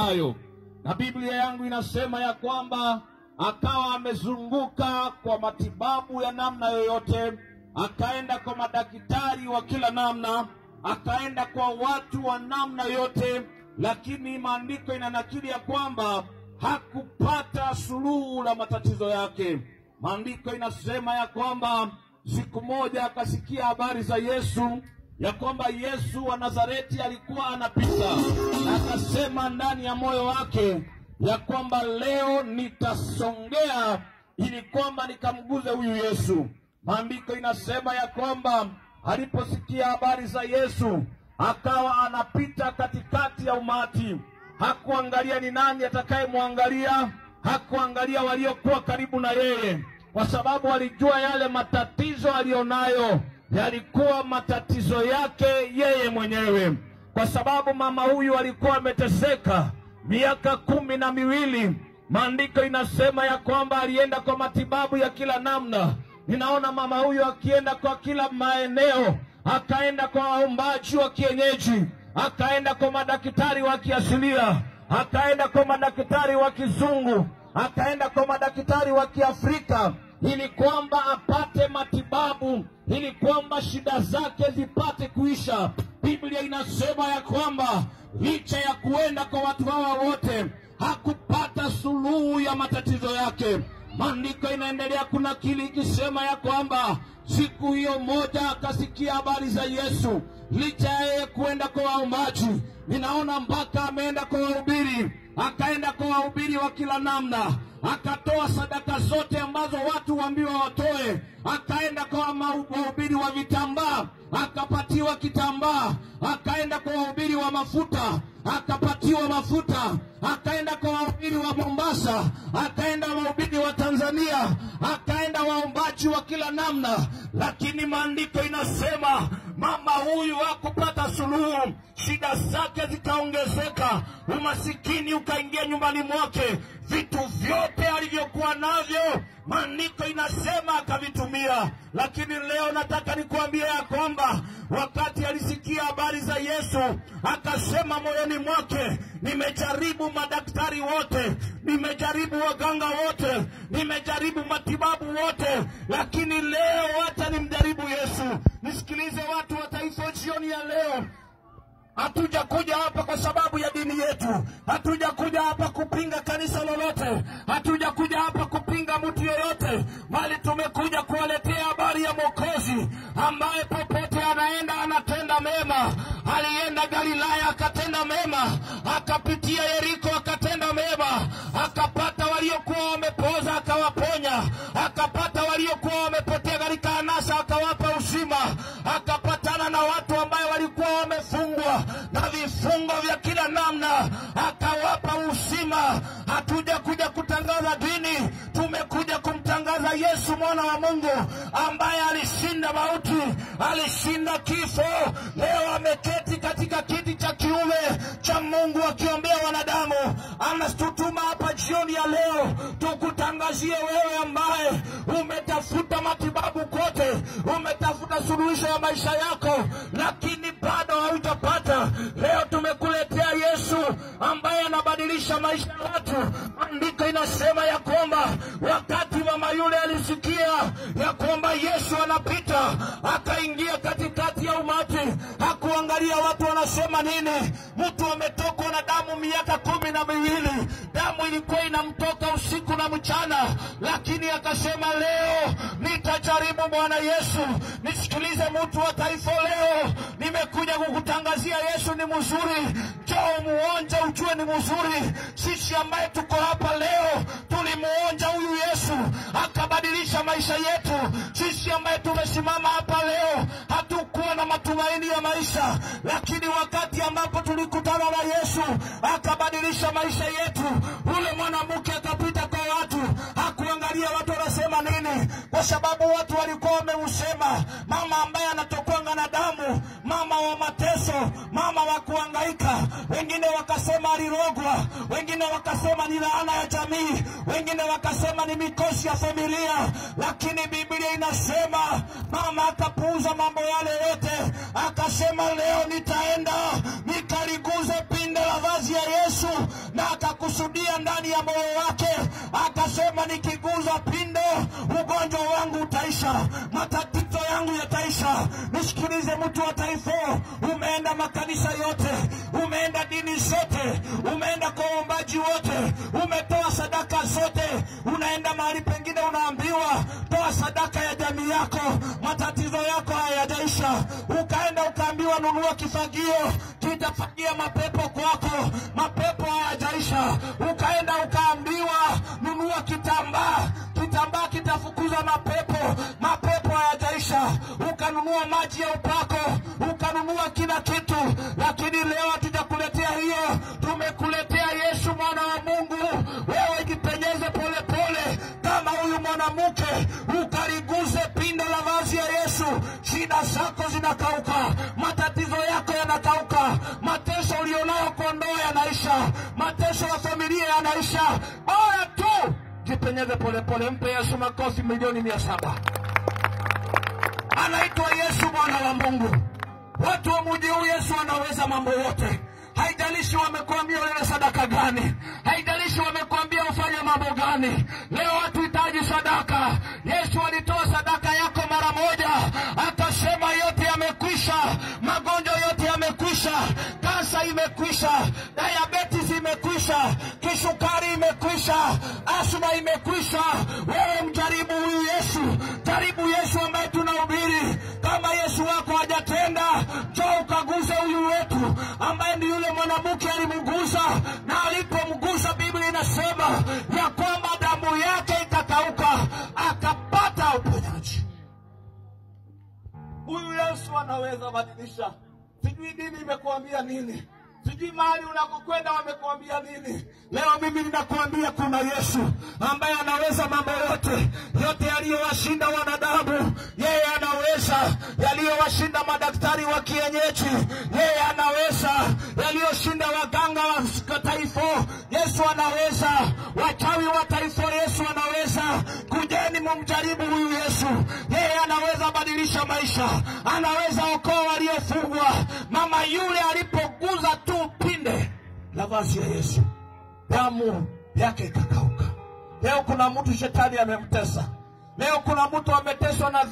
nayo. Na Biblia yangu inasema ya kwamba akawa amezunguka kwa matibabu ya namna yoyote, akaenda kwa madaktari wa kila namna, akaenda kwa watu wa namna yote, lakini maandiko inanakili ya kwamba hakupata suluhu la matatizo yake. Maandiko inasema ya kwamba siku moja akasikia habari za Yesu, ya kwamba Yesu wa Nazareti alikuwa anapita, na akasema ndani ya moyo wake ya kwamba leo nitasongea ili kwamba nikamguze huyu Yesu. Maandiko inasema ya kwamba aliposikia habari za Yesu, akawa anapita katikati ya umati. Hakuangalia ni nani atakayemwangalia, hakuangalia waliokuwa karibu na yeye, kwa sababu alijua yale matatizo alionayo yalikuwa matatizo yake yeye mwenyewe. Kwa sababu mama huyu alikuwa ameteseka miaka 12. Maandiko inasema ya kwamba alienda kwa matibabu ya kila namna. Ninaona mama huyu akienda kwa kila maeneo, akaenda kwa waombaji wa kienyeji, akaenda kwa madaktari wa kiasilia, akaenda kwa madaktari wa kizungu, akaenda kwa madaktari wa Kiafrika, ili kwamba apate matibabu, ili kwamba shida zake zipate kuisha. Biblia inasema ya kwamba licha ya kuenda kwa watu hawa wote, hakupata suluhu ya matatizo yake. Maandiko inaendelea kunakili ikisema ya kwamba siku hiyo moja akasikia habari za Yesu, licha yeye kuenda kwa waombaji. Ninaona mpaka ameenda kwa wahubiri, akaenda kwa wahubiri wa kila namna, akatoa sadaka zote ambazo watu waambiwa watoe. Akaenda kwa wahubiri wa vitambaa, akapatiwa kitambaa. Akaenda kwa wahubiri wa mafuta, akapatiwa mafuta. Akaenda kwa wahubiri wa Mombasa, akaenda wahubiri wa Tanzania, akaenda waombaji wa kila namna. Lakini maandiko inasema mama huyu hakupata suluhu. Shida zake zikaongezeka, umasikini ukaingia nyumbani mwake. Vitu vyote alivyokuwa navyo, maandiko inasema akavitumia. Lakini leo nataka nikuambie ya kwamba wakati alisikia habari za Yesu, akasema moyoni mwake, nimejaribu madaktari wote, nimejaribu waganga wote, nimejaribu matibabu wote, lakini leo acha nimjaribu Yesu. Nisikilize watu wa taifa jioni ya leo. Hatuja kuja hapa kwa sababu ya dini yetu. Hatuja kuja hapa kupinga kanisa lolote. Hatuja kuja hapa kupinga mtu yeyote. Bali tumekuja kuwaletea habari ya Mwokozi ambaye popote anaenda anatenda mema. Alienda Galilaya akatenda mema, akapitia Yeriko akatenda mema, akapata waliokuwa wamepoza akawaponya, akapata waliokuwa wamepotea katika anasa akawapa uzima, akapatana na watu ambao walikuwa wamefungwa na vifungo vya kila namna akawapa uzima. Hatuja kuja kutangaza dini, tumekuja kumtangaza Yesu mwana wa Mungu ambaye alishinda mauti, alishinda kifo. Leo ameketi katika kiti cha kiume cha Mungu akiombea wanadamu. Anastutuma hapa jioni ya leo tukutangazie wewe ambaye umetafuta matibabu kote, umetafuta suluhisho ya maisha yako lakini bado haujapata. Leo tumekuletea Yesu ambaye anabadilisha maisha ya watu. Andiko inasema ya kwamba wakati mama yule alisikia ya kwamba Yesu anapita, akaingia katikati ya umati. Hakuangalia watu wanasema nini. Mtu ametokwa na damu miaka 12. Damu ilikuwa inamtoka usiku na mchana, lakini akasema leo nitajaribu Bwana Yesu. Nisikilize mtu wa taifa, leo nimekuja kukutangazia Yesu ni mzuri. Njoo muonje ujue ni mzuri. Sisi ambaye tuko hapa leo tulimuonja huyu Yesu akabadilisha maisha yetu. Sisi ambaye tumesimama hapa leo hatukuwa na matumaini ya maisha, lakini wakati ambapo tulikutana na Yesu akabadilisha maisha yetu. Ule mwanamke akapita kwa watu, hakuangalia watu wanasema nini, kwa sababu watu walikuwa wamemsema mama ambaye anatokwanga na damu, mama wa mateso, mama wa kuhangaika. Wengine wakasema alirogwa, wengine wakasema ni laana ya jamii, wengine wakasema ni mikosi ya familia. Lakini Biblia inasema mama akapuuza mambo yale yote, akasema leo nitaenda nikaliguze pinde la vazi ya Yesu akasema nikiguza pindo ugonjwa wangu utaisha, matatizo yangu yataisha. Nisikilize mtu wa taifa, umeenda makanisa yote, umeenda dini zote, umeenda kwa waombaji wote, umetoa sadaka zote, unaenda mahali pengine unaambiwa toa sadaka ya jamii yako, matatizo yako hayajaisha. Ukaenda ukaambiwa nunua kifagio kitafagia mapepo kwako, mapepo hayajaisha. Ukaenda ukaambiwa nunua kitambaa kitafukuza mapepo, mapepo hayajaisha. Ukanunua maji ya upako, ukanunua kila kitu, lakini leo hatujakuletea hiyo. Tumekuletea Yesu mwana wa Mungu. Wewe jipenyeze pole pole kama huyu mwanamke, ukaliguze pindo la vazi ya Yesu. Shida zako zinakauka, matatizo yako yanakauka, mateso ulionayo kwa ndoa yanaisha, mateso ya familia yanaisha. Bora tu jipenyeze pole pole. Mpe Yesu makofi milioni 700. Anaitwa Yesu mwana wa Mungu. Watu wa mji huu Yesu anaweza mambo yote. Haijalishi wamekuambia ulele sadaka gani, haijalishi wamekuambia ufanye mambo gani. Leo hatuhitaji sadaka. Yesu alitoa sadaka yako mara moja, akasema yote yamekwisha. Magonjwa yote yamekwisha, kansa imekwisha, diabetes imekwisha, kisukari imekwisha, asma imekwisha. Wewe mjaribu huyu Yesu, jaribu Yesu ambaye tunahubiri. Kama Yesu wako hajatenda, njoo ukaguze huyu wetu ambaye ni yule mwanamke alimgusa, na alipomgusa Biblia inasema ya kwamba damu yake ikakauka, akapata uponyaji. Huyu Yesu anaweza badilisha. Sijui dini imekuambia nini, sijui mahali unakokwenda wamekuambia nini. Leo mimi ninakuambia kuna Yesu ambaye anaweza mambo yote. Yote aliyowashinda wanadamu, yeye anaweza. Yaliyowashinda madaktari wa kienyeji, yeye anaweza. Yaliyoshinda waganga wa taifa, Yesu anaweza. Wachawi wa taifa, Yesu anaweza. Kujeni mumjaribu huyu Yesu. Yeye anaweza badilisha maisha, anaweza okoa waliofungwa. Mama yule alipoguza tu pinde la vazi ya Yesu, damu yake ikakauka. Leo kuna mtu shetani amemtesa. Leo kuna mtu ameteswa na